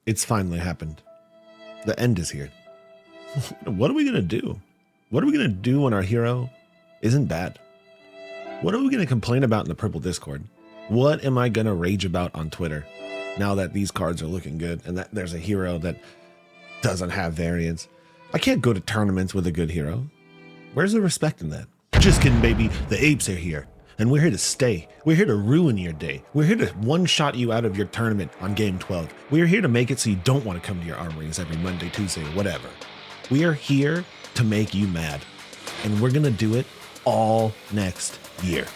It's finally happened. The end is here. What are we going to do? What are we going to do when our hero isn't bad? What are we going to complain about in the purple Discord? What am I going to rage about on Twitter now that these cards are looking good and that there's a hero that doesn't have variants? I can't go to tournaments with a good hero. Where's the respect in that? Just kidding, baby. The apes are here. And we're here to stay. We're here to ruin your day. We're here to one-shot you out of your tournament on game 12. We're here to make it so you don't want to come to your arm rings every Monday, Tuesday, whatever. We are here to make you mad. And we're going to do it all next year.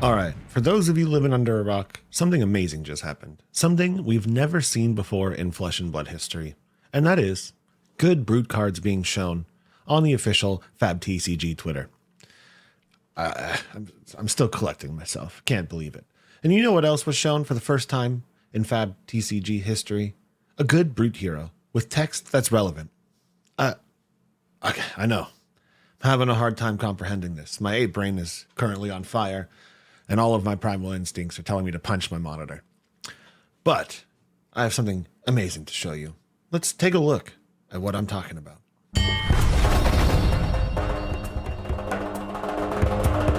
All right, for those of you living under a rock, something amazing just happened. Something we've never seen before in Flesh and Blood history. And that is good brute cards being shown on the official fabtcg Twitter. I'm still collecting myself. Can't believe it. And you know what else was shown for the first time in fabtcg history? A good brute hero with text that's relevant. Okay, I know. I'm having a hard time comprehending this. My ape brain is currently on fire. And all of my primal instincts are telling me to punch my monitor. But I have something amazing to show you. Let's take a look at what I'm talking about.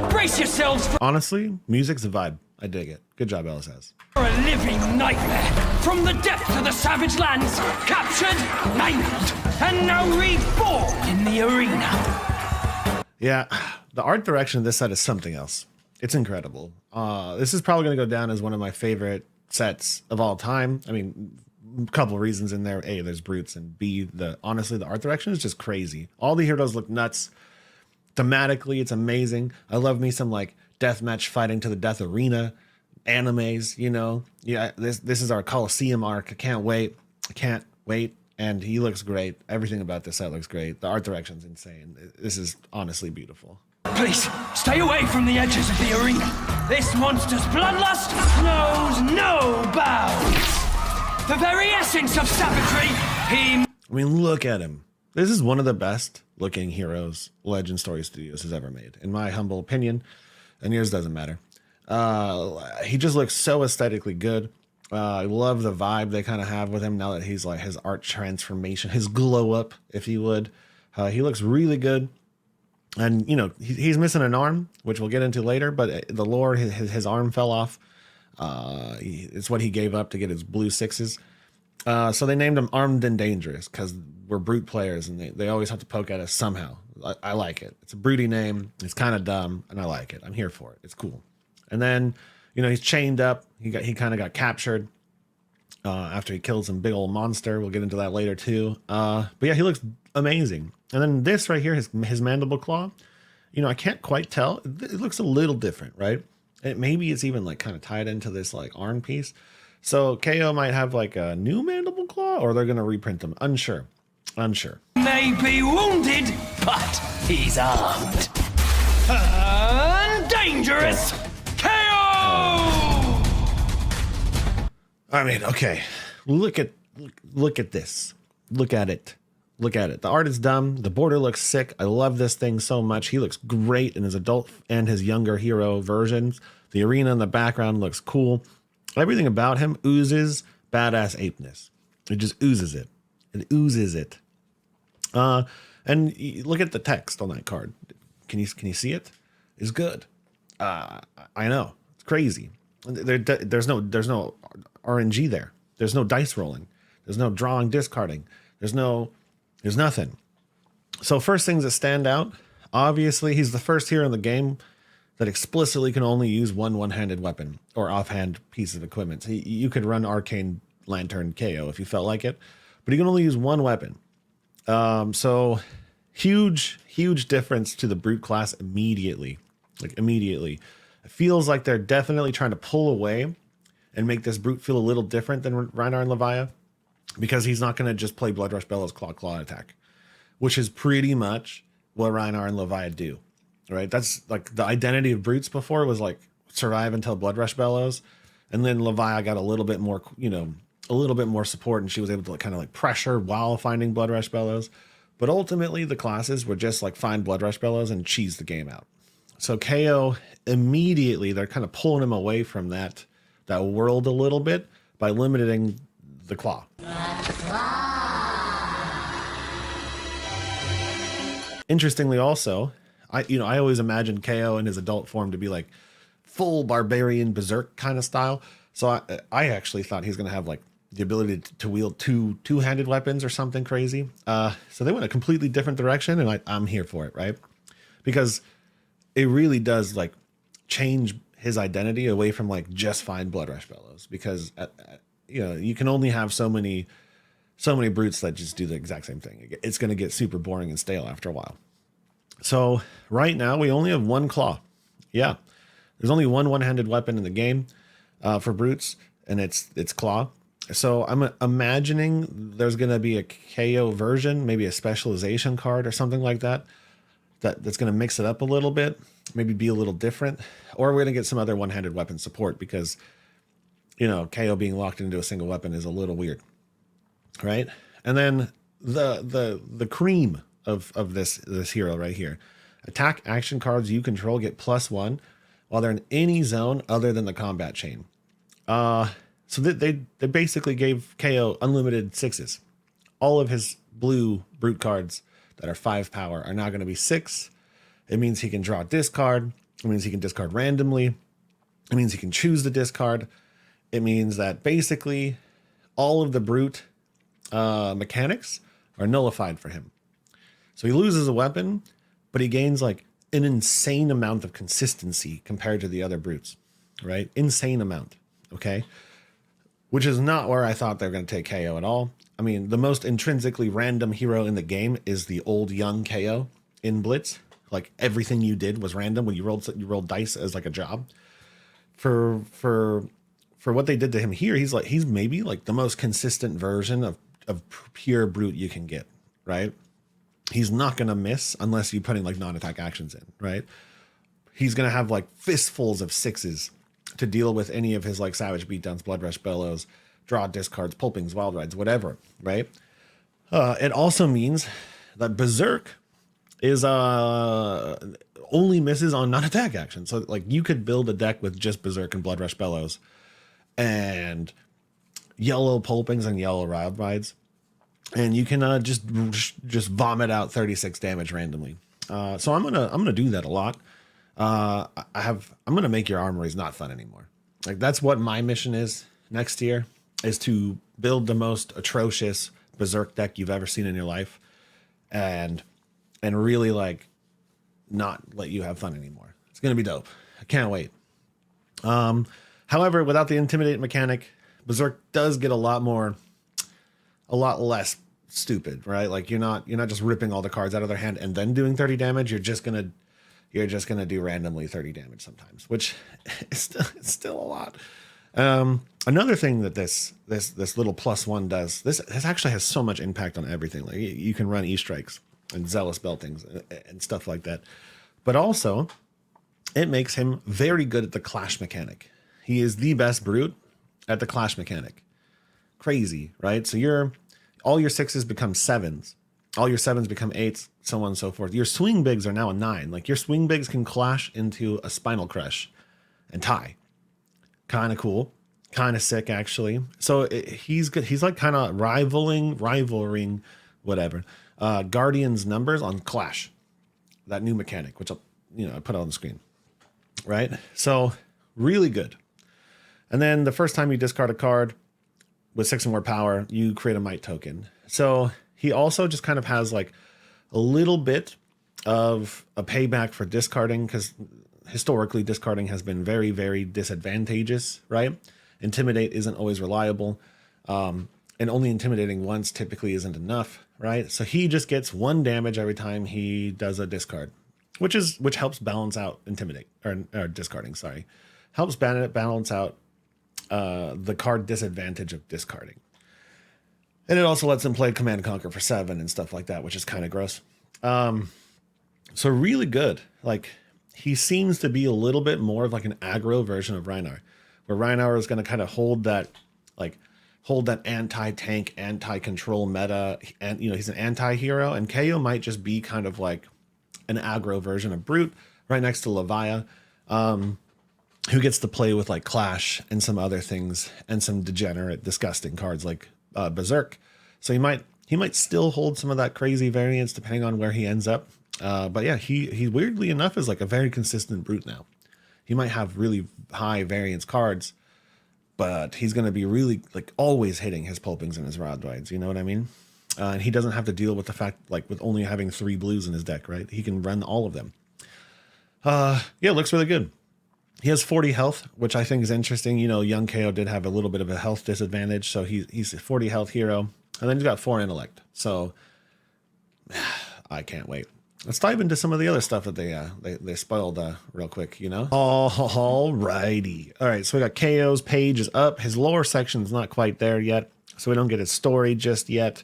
Brace yourselves for Honestly, music's a vibe. I dig it. Good job, LSS. a living nightmare. From the depths of the savage lands, captured, mangled, and now reborn in the arena. Yeah, the art direction of this set is something else. It's incredible. This is probably going to go down as one of my favorite sets of all time. I mean, a couple of reasons in there. A, there's brutes, and B, honestly, the art direction is just crazy. All the heroes look nuts. Thematically, it's amazing. I love me some like deathmatch fighting to the death arena animes, you know. Yeah, this is our Coliseum arc. I can't wait. And he looks great. Everything about this set looks great. The art direction's insane. This is honestly beautiful. Please, stay away from the edges of the arena. This monster's bloodlust knows no bounds. The very essence of savagery, I mean, look at him. This is one of the best looking heroes Legend Story Studios has ever made, in my humble opinion, and yours doesn't matter. He just looks so aesthetically good. I love the vibe they kind of have with him now that he's like his art transformation, his glow up, if you would. He looks really good. And, you know, he's missing an arm, which we'll get into later, but the lore, his arm fell off. It's what he gave up to get his blue sixes. So they named him Armed and Dangerous because we're brute players and they always have to poke at us somehow. I like it. It's a broody name. It's kind of dumb and I like it. I'm here for it. It's cool. And then, you know, he's chained up. He kind of got captured after he killed some big old monster. We'll get into that later too. But yeah, he looks amazing. And then this right here, his mandible claw, you know, I can't quite tell. It looks a little different, right? Maybe it's even like kind of tied into this like arm piece. So KAYO might have like a new mandible claw or they're going to reprint them. Unsure. may be wounded, but he's armed. And dangerous. KO! I mean, okay. Look at this. Look at it. The art is dumb. The border looks sick. I love this thing so much. He looks great in his adult and his younger hero versions. The arena in the background looks cool. Everything about him oozes badass apeness. It just oozes it. It oozes it. And look at the text on that card. Can you see it? It's good. I know. It's crazy. There's no RNG there. There's no dice rolling. There's no drawing, discarding. There's nothing. So first things that stand out, obviously he's the first hero in the game that explicitly can only use one-handed weapon or offhand piece of equipment. So you could run Arcane Lantern KO if you felt like it, but you can only use one weapon. So huge difference to the brute class immediately. It feels like they're definitely trying to pull away and make this brute feel a little different than Rhinar and Leviah, because he's not going to just play Blood Rush Bellows claw attack, which is pretty much what Rhinar and Leviah do, right? That's like the identity of brutes before was like survive until Blood Rush Bellows, and then Leviah got a little bit more, a little bit more support, and she was able to kind of like pressure while finding Blood Rush Bellows. But ultimately, the classes would just like find Blood Rush Bellows and cheese the game out. So KO immediately, they're kind of pulling him away from that world a little bit by limiting the claw. Interestingly, also, I always imagined KO in his adult form to be like full barbarian berserk kind of style. So I actually thought he's going to have like the ability to wield two-handed weapons or something crazy. So they went a completely different direction, and I'm here for it, right? Because it really does like change his identity away from like just find Blood Rush Bellows, because you can only have so many brutes that just do the exact same thing. It's going to get super boring and stale after a while. So right now we only have one claw. Yeah, there's only one-handed weapon in the game for brutes, and it's claw. So I'm imagining there's going to be a KO version, maybe a specialization card or something like that, that's going to mix it up a little bit, maybe be a little different, or we're going to get some other one-handed weapon support, because, KO being locked into a single weapon is a little weird, right? And then the cream of this hero right here, attack action cards you control get +1 while they're in any zone other than the combat chain. So they basically gave KO unlimited 6s. All of his blue brute cards that are 5 power are now going to be 6. It means he can draw a discard. It means he can discard randomly. It means he can choose the discard. It means that basically all of the brute mechanics are nullified for him. So he loses a weapon, but he gains like an insane amount of consistency compared to the other brutes, right? Insane amount. Okay. Which is not where I thought they were going to take KO at all. I mean, the most intrinsically random hero in the game is the old young KO in Blitz. Like everything you did was random when you rolled dice as like a job. For what they did to him here, he's maybe like the most consistent version of pure brute you can get, right? He's not going to miss unless you're putting like non-attack actions in, right? He's going to have like fistfuls of 6s to deal with any of his like Savage Beatdowns, Blood Rush Bellows, draw discards, pulpings, wild rides, whatever, right? It also means that Berserk is only misses on non-attack action. So like you could build a deck with just Berserk and Blood Rush Bellows and yellow pulpings and yellow wild rides, and you can just vomit out 36 damage randomly. So I'm gonna do that a lot. I'm gonna make your armories not fun anymore. Like that's what my mission is next year, is to build the most atrocious Berserk deck you've ever seen in your life, and really like not let you have fun anymore. It's gonna be dope. I can't wait. However, without the intimidate mechanic, Berserk does get a lot less stupid, right? Like you're not just ripping all the cards out of their hand and then doing 30 damage. You're just gonna do randomly 30 damage sometimes, which is still a lot. Another thing that this little +1 does, this actually has so much impact on everything. Like you can run E-strikes and zealous beltings and stuff like that, but also it makes him very good at the clash mechanic. He is the best brute at the clash mechanic. Crazy, right? So all your 6s become 7s. All your 7s become 8s, so on and so forth. Your swing bigs are now a 9. Like your swing bigs can clash into a spinal crush and tie. Kind of cool. Kind of sick, actually. So he's good. He's like kind of rivaling, whatever. Guardian's numbers on Clash. That new mechanic, which I put on the screen. Right? So really good. And then the first time you discard a card with 6 or more power, you create a might token. So he also just kind of has like a little bit of a payback for discarding, because historically discarding has been very, very disadvantageous, right? Intimidate isn't always reliable, and only intimidating once typically isn't enough, right? So he just gets 1 damage every time he does a discard, which helps balance out intimidate or discarding. Sorry, helps balance out the card disadvantage of discarding. And it also lets him play Command and Conquer for 7 and stuff like that, which is kind of gross. So really good. Like he seems to be a little bit more of like an aggro version of Rhinar, where Rhinar is going to kind of hold that like hold that anti-tank, anti-control meta, and he's an anti-hero, and KAYO might just be kind of like an aggro version of Brute right next to Leviah, who gets to play with like Clash and some other things and some degenerate, disgusting cards like Berserk. So he might still hold some of that crazy variance depending on where he ends up. But yeah, he weirdly enough is like a very consistent Brute now. He might have really high variance cards, but he's going to be really like always hitting his pulpings and his Rodwides. You know what I mean? And he doesn't have to deal with the fact like with only having 3 blues in his deck, right? He can run all of them. Yeah, it looks really good. He has 40 health, which I think is interesting. Young KAYO did have a little bit of a health disadvantage, so he's a 40 health hero. And then he's got 4 intellect. So I can't wait. Let's dive into some of the other stuff that they spoiled real quick, All righty. All right, so we got KAYO's page is up. His lore section's not quite there yet, so we don't get his story just yet.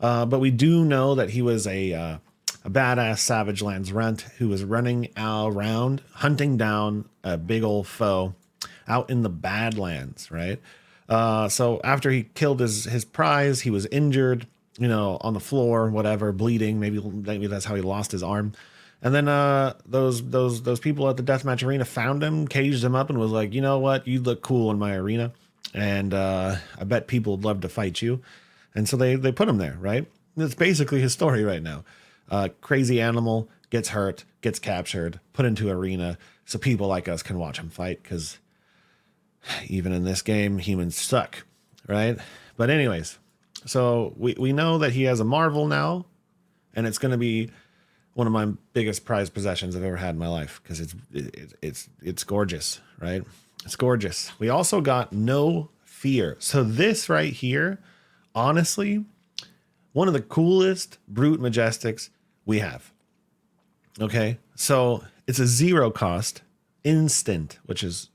But we do know that he was a badass Savage Lands runt who was running around hunting down a big old foe out in the Badlands, right? So after he killed his prize, he was injured, on the floor, whatever, bleeding. Maybe that's how he lost his arm. And then those people at the deathmatch arena found him, caged him up, and was like, you know what, you look cool in my arena, and I bet people would love to fight you. And so they put him there, right? That's basically his story right now. Crazy animal gets hurt, gets captured, put into arena, so people like us can watch him fight, because even in this game, humans suck, right? But anyways, so we know that he has a Marvel now, and it's going to be one of my biggest prized possessions I've ever had in my life, because it's gorgeous, right? It's gorgeous. We also got No Fear. So this right here, honestly, one of the coolest Brute Majestics we have. Okay, so it's a 0 cost instant, which is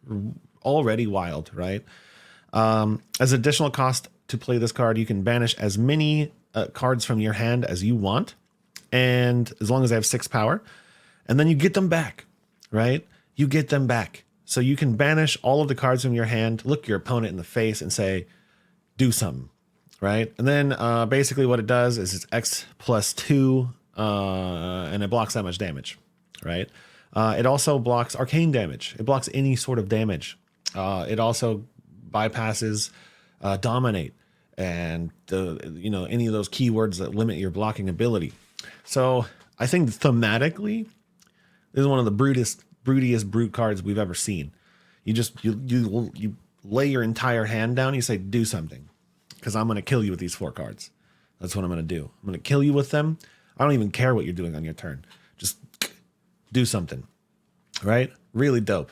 already wild, right? As additional cost to play this card, you can banish as many cards from your hand as you want, and as long as they have 6 power, and then you get them back, right? You get them back. So you can banish all of the cards from your hand, look your opponent in the face and say, do something, right? And then basically what it does is it's X plus 2, and it blocks that much damage, right? It also blocks arcane damage. It blocks any sort of damage. It also bypasses dominate and any of those keywords that limit your blocking ability. So I think thematically, this is one of the brutiest Brute cards we've ever seen. You lay your entire hand down. You say, do something, because I'm going to kill you with these 4 cards. That's what I'm going to do. I'm going to kill you with them. I don't even care what you're doing on your turn. Just do something, right? Really dope.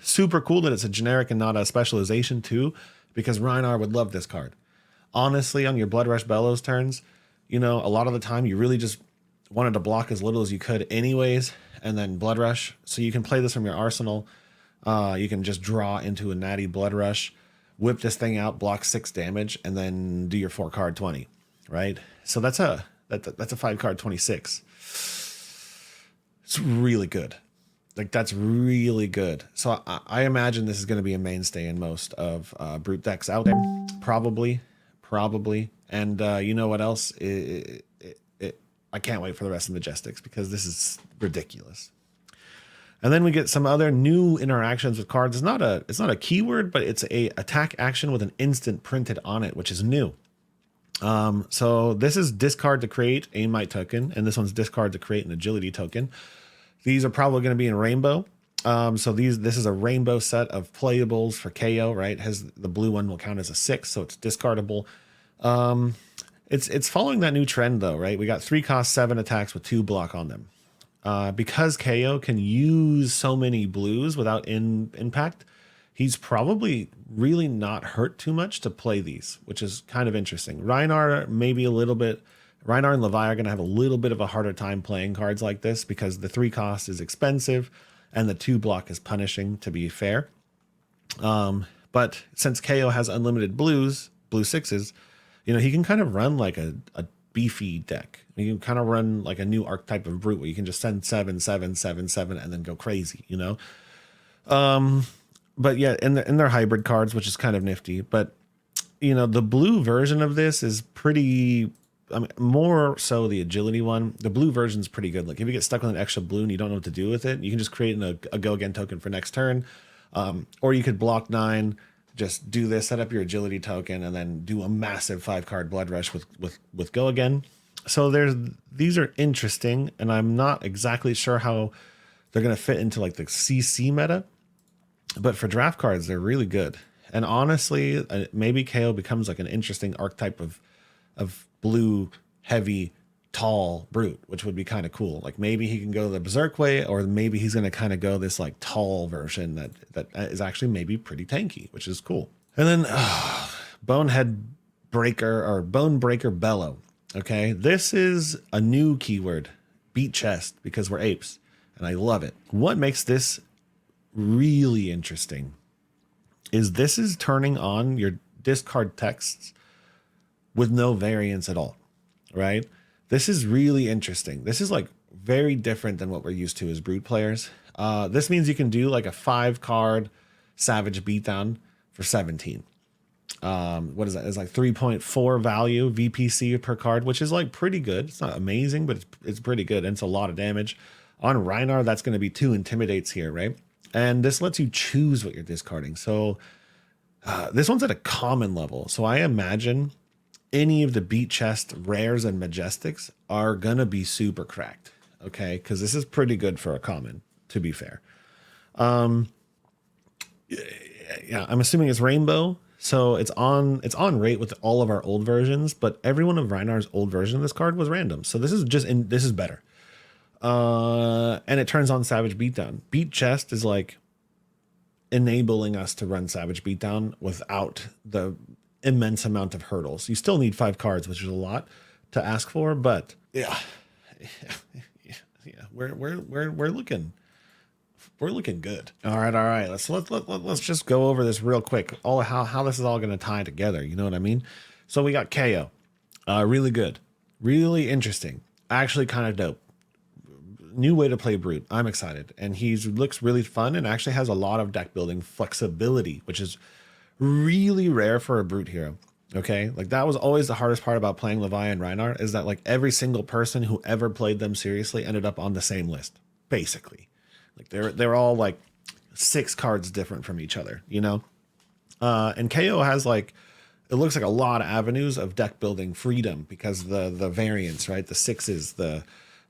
Super cool that it's a generic and not a specialization too, because Rhinar would love this card. Honestly, on your Blood Rush Bellows turns, a lot of the time you really just wanted to block as little as you could anyways, and then Blood Rush. So you can play this from your arsenal. You can just draw into a natty Blood Rush, whip this thing out, block 6 damage, and then do your 4 card 20, right? So that's a 5 card 26. It's really good. Like, that's really good. So I imagine this is going to be a mainstay in most of Brute decks out there. Probably. And you know what else? I can't wait for the rest of Majestics, because this is ridiculous. And then we get some other new interactions with cards. It's not a keyword, but it's a attack action with an instant printed on it, which is new. So this is discard to create a might token, and this one's discard to create an agility token. These are probably going to be in rainbow. So this is a rainbow set of playables for KAYO, right? The blue one will count as a 6, so it's discardable. It's following that new trend though, right? We got 3 cost 7 attacks with 2 block on them. Because KAYO can use so many blues without impact, he's probably really not hurt too much to play these, which is kind of interesting. Rhinar maybe a little bit. Rhinar and Leviah are going to have a little bit of a harder time playing cards like this, because the 3 cost is expensive and the 2 block is punishing, to be fair. But since KAYO has unlimited blue 6s, he can kind of run like a beefy deck. You can kind of run like a new archetype of Brute where you can just send 7, 7, 7, 7 and then go crazy, But yeah, and they're hybrid cards, which is kind of nifty. But you know, the blue version of this is pretty, I mean, more so the agility one. The blue version is pretty good. Like if you get stuck with an extra blue and you don't know what to do with it, you can just create a go again token for next turn. Or you could block 9, just do this, set up your agility token, and then do a massive 5-card blood rush with go again. So these are interesting, and I'm not exactly sure how they're going to fit into like the CC meta, but for draft cards, they're really good. And honestly, maybe KO becomes like an interesting archetype of blue, heavy, tall brute, which would be kind of cool. Like maybe he can go the berserk way, or maybe he's going to kind of go this like tall version that is actually maybe pretty tanky, which is cool. And then Bonehead Breaker or Bone Breaker Bellow. Okay, this is a new keyword, beat chest, because we're apes, and I love it. What makes this really interesting is this is turning on your discard texts with no variance at all, right? This is really interesting. This is like very different than what we're used to as brute players. This means you can do like a 5-card savage beatdown for 17. What is that? It's like 3.4 value VPC per card, which is like pretty good. It's not amazing, but it's pretty good. And it's a lot of damage. On Rhinar, that's going to be 2 intimidates here, right? And this lets you choose what you're discarding. So this one's at a common level. So I imagine any of the beat chest rares and majestics are going to be super cracked. Okay. Cause this is pretty good for a common, to be fair. Yeah, I'm assuming it's rainbow. So it's on rate with all of our old versions, but every one of Rhinar's old version of this card was random. So this is this is better. And it turns on Savage Beatdown. Beat Chest is like enabling us to run Savage Beatdown without the immense amount of hurdles. You still need 5 cards, which is a lot to ask for, but yeah, we're looking good. All right. Let's just go over this real quick. All how this is all going to tie together. You know what I mean? So we got KO, really good, really interesting, actually kind of dope. New way to play brute. I'm excited, and he looks really fun and actually has a lot of deck building flexibility, which is really rare for a brute hero. Okay, like that was always the hardest part about playing Levi and Rhinar, is that like every single person who ever played them seriously ended up on the same list, basically. Like they're all like 6 cards different from each other, you know. And KO has like, it looks like a lot of avenues of deck building freedom because the variants, right? The 6s, the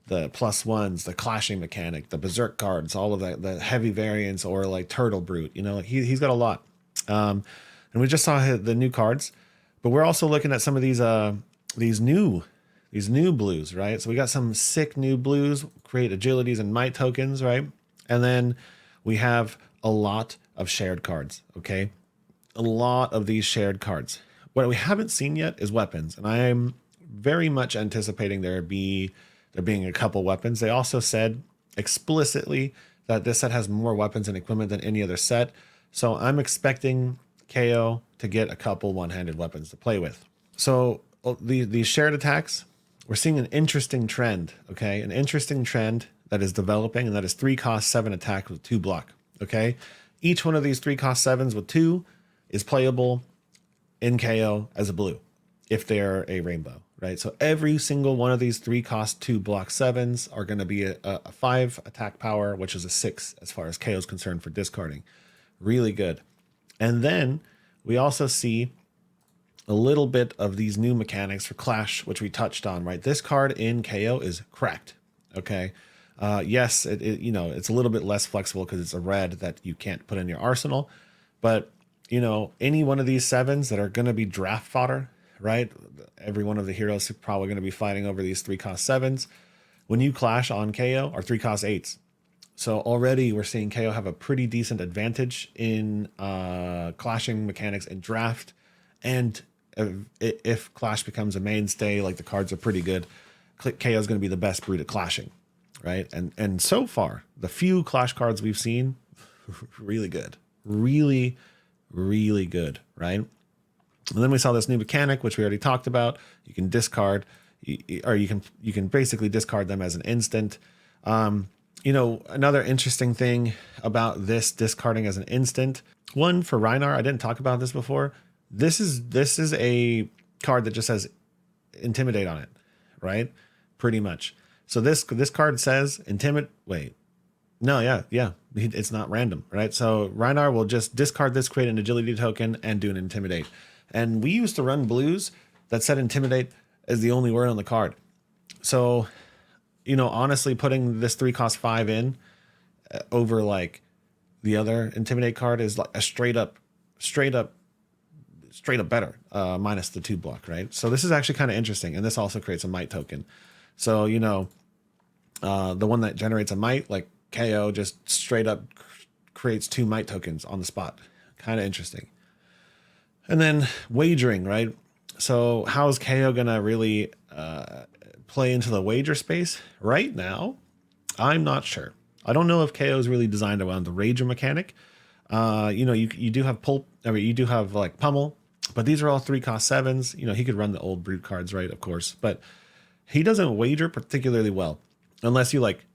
+1s, the clashing mechanic, the berserk cards, all of that, the heavy variants, or like turtle brute, you know, like he's got a lot. And we just saw the new cards, but we're also looking at some of these new blues, right? So we got some sick new blues, create agilities and might tokens, right? And then we have a lot of shared cards. Okay, a lot of these shared cards. What we haven't seen yet is weapons, and I'm very much anticipating there being a couple weapons. They also said explicitly that this set has more weapons and equipment than any other set. So I'm expecting KO to get a couple one-handed weapons to play with. So these shared attacks, we're seeing an interesting trend, okay? An interesting trend that is developing, and that is 3 cost 7 attack with 2 block, okay? Each one of these 3 cost 7s with 2 is playable in KO as a blue if they're a rainbow, right? So every single one of these 3 cost 2 block 7s are going to be a 5 attack power, which is a 6 as far as KO is concerned for discarding. Really good. And then we also see a little bit of these new mechanics for Clash, which we touched on, right? This card in KO is cracked, okay? Yes, you know, it's a little bit less flexible because it's a red that you can't put in your arsenal, but you know, any one of these 7s that are going to be draft fodder, right? Every one of the heroes are probably going to be fighting over these 3 cost 7s. When you clash on KO are 3 cost 8s. So already we're seeing KO have a pretty decent advantage in clashing mechanics in draft. And if Clash becomes a mainstay, like the cards are pretty good, KO is going to be the best brute at clashing, right? And so far, the few Clash cards we've seen, really good. Really, really good, right? And then we saw this new mechanic, which we already talked about. You can discard, or you can basically discard them as an instant. You know, another interesting thing about this discarding as an instant, one for Rhinar, I didn't talk about this before. This is a card that just says intimidate on it, right? Pretty much. So this card says intimidate. Wait, no, yeah, it's not random, right? So Rhinar will just discard this, create an agility token, and do an intimidate. And we used to run blues that said intimidate as the only word on the card. So, you know, honestly, putting this 3-cost 5 in over like the other intimidate card is like a straight up better, minus the 2 block, right? So this is actually kind of interesting, and this also creates a might token. So, you know, the one that generates a might, like KAYO, just straight up creates 2 might tokens on the spot. Kind of interesting. And then wagering, right? So how's KAYO gonna really play into the wager space? Right now, I'm not sure. I don't know if KAYO is really designed around the wager mechanic. You know, you do have you do have like pummel, but these are all 3-cost 7s. You know, he could run the old brute cards, right? Of course, but he doesn't wager particularly well unless you like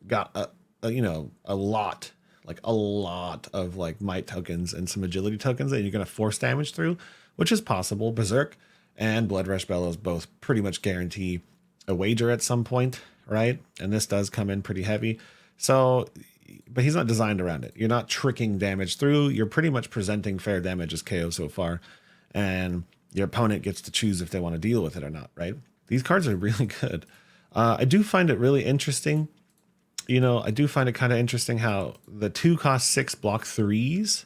got a lot of like might tokens and some agility tokens that you're going to force damage through, which is possible. Berserk and Blood Rush Bellows both pretty much guarantee a wager at some point, right? And this does come in pretty heavy. So, but he's not designed around it. You're not tricking damage through. You're pretty much presenting fair damage as KO so far. And your opponent gets to choose if they want to deal with it or not, right? These cards are really good. I do find it really interesting. You know, I do find it kind of interesting how the 2-cost 6 block 3s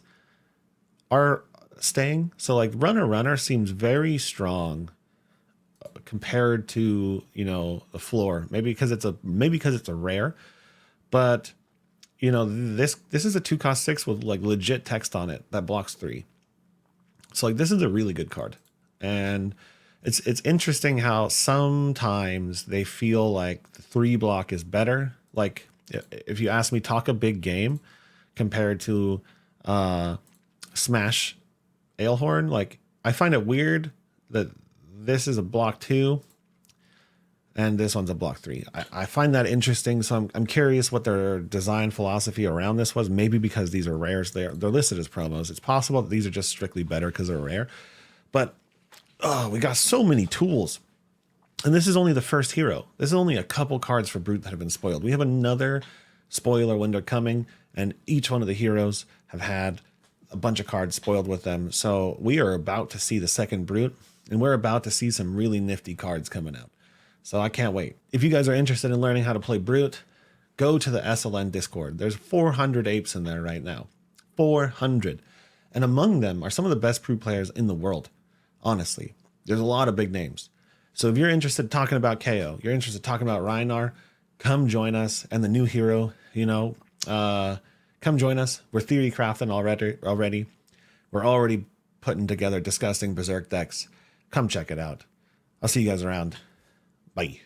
are staying. So like Runner seems very strong compared to, you know, the floor. Maybe because it's a rare, but you know, this is a 2-cost 6 with like legit text on it that blocks 3. So like this is a really good card. And it's interesting how sometimes they feel like the 3 block is better. Like if you ask me, talk a big game compared to Smash Alehorn, like I find it weird that this is a block 2 and this one's a block 3. I find that interesting. So I'm curious what their design philosophy around this was. Maybe because these are rares, they're listed as promos. It's possible that these are just strictly better because they're rare. But we got so many tools. And this is only the first hero. This is only a couple cards for Brute that have been spoiled. We have another spoiler window coming, and each one of the heroes have had a bunch of cards spoiled with them. So we are about to see the second Brute, and we're about to see some really nifty cards coming out. So I can't wait. If you guys are interested in learning how to play Brute, go to the SLN Discord. There's 400 apes in there right now. 400. And among them are some of the best Brute players in the world. Honestly, there's a lot of big names. So if you're interested in talking about KO, you're interested in talking about Rhinar, come join us. And the new hero, you know, come join us. We're theory crafting already. We're already putting together disgusting Berserk decks. Come check it out. I'll see you guys around. Bye.